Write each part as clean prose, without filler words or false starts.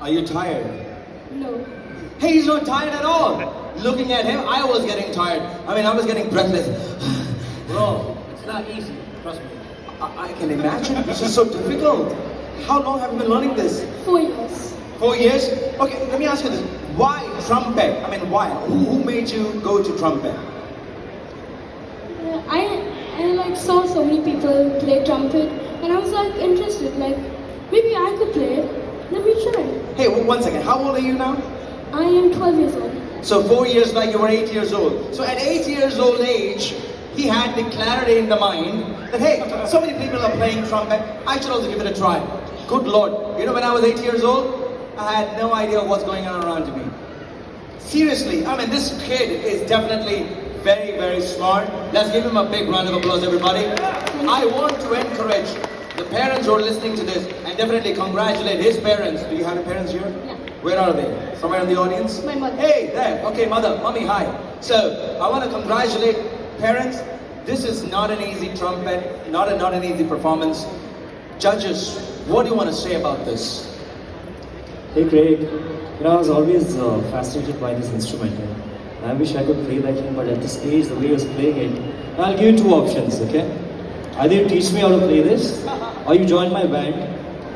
Are you tired? No. Hey, he's not tired at all. Looking at him, I was getting tired. I was getting breathless. Bro, it's not easy. Trust me. I can imagine. This is so difficult. How long have you been learning this? 4 years. 4 years? Okay, let me ask you this. Why trumpet? Why? Who made you go to trumpet? I like saw so many people play trumpet, and I was like interested. Like maybe I could play it. Let me try. Hey, one second. How old are you now? I am 12 years old. So 4 years back, you were 8 years old. So at 8 years old age, he had the clarity in the mind that, hey, so many people are playing trumpet, I should also give it a try. Good Lord. You know, when I was 8 years old, I had no idea what's going on around me. Seriously, this kid is definitely very, very smart. Let's give him a big round of applause, everybody. I want to encourage the parents who are listening to this and definitely congratulate his parents. Do you have your parents here? Yeah. Where are they? Somewhere in the audience? My mother. Hey, there. Okay, mother, mommy, hi. So, I want to congratulate parents. This is not an easy trumpet, not an easy performance. Judges, what do you want to say about this? Hey Craig, I was always fascinated by this instrument. I wish I could play like him, but at this age, the way he was playing it, I'll give you two options, okay? Either you teach me how to play this, or you join my band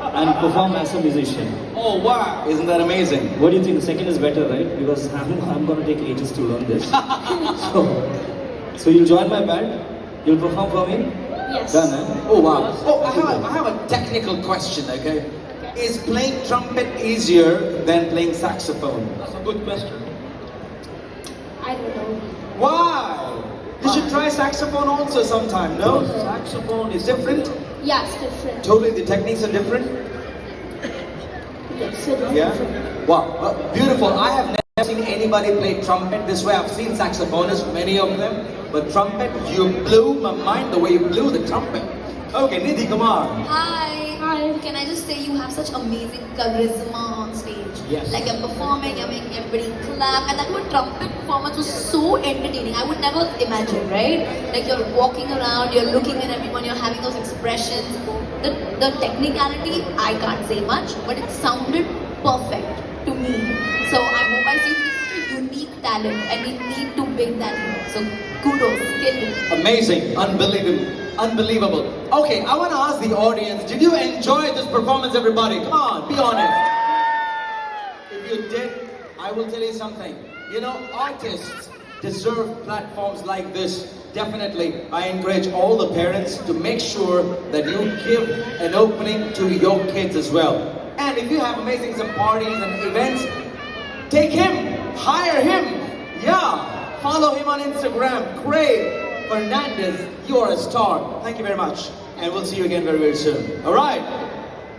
and perform as a musician. Oh wow, isn't that amazing? What do you think? The second is better, right? Because I'm going to take ages to learn this. So you'll join my band, you'll perform for me? Yes. Done, eh? Oh wow. Oh, I have a technical question, okay? Is playing trumpet easier than playing saxophone? That's a good question. I don't know. Why? You should try saxophone also sometime, no? Saxophone is Different? Yeah, it's different. Totally, the techniques are different? Yes, it's Yeah? different. Wow, beautiful. I have never seen anybody play trumpet this way. I've seen saxophonists, many of them. But trumpet, you blew my mind the way you blew the trumpet. Okay, Nidhi, come on. Hi. Hi. Can I just say you have such amazing charisma on stage? Yes. Like you're performing, you're making everybody clap, and that whole trumpet performance was so entertaining. I would never imagine, right? Like you're walking around, you're looking at everyone, you're having those expressions. The technicality, I can't say much, but it sounded perfect to me. So I hope I see this is a unique talent, and we need to bring that here. So kudos, kill it. Amazing, unbelievable. Okay, I want to ask the audience, did you enjoy this performance, everybody? Come on, be honest. If you did, I will tell you something. Artists deserve platforms like this. Definitely, I encourage all the parents to make sure that you give an opening to your kids as well. And if you have amazing some parties and events, take him, hire him. Yeah, follow him on Instagram. Craig Fernandes, you are a star. Thank you very much. And we'll see you again very, very soon. All right.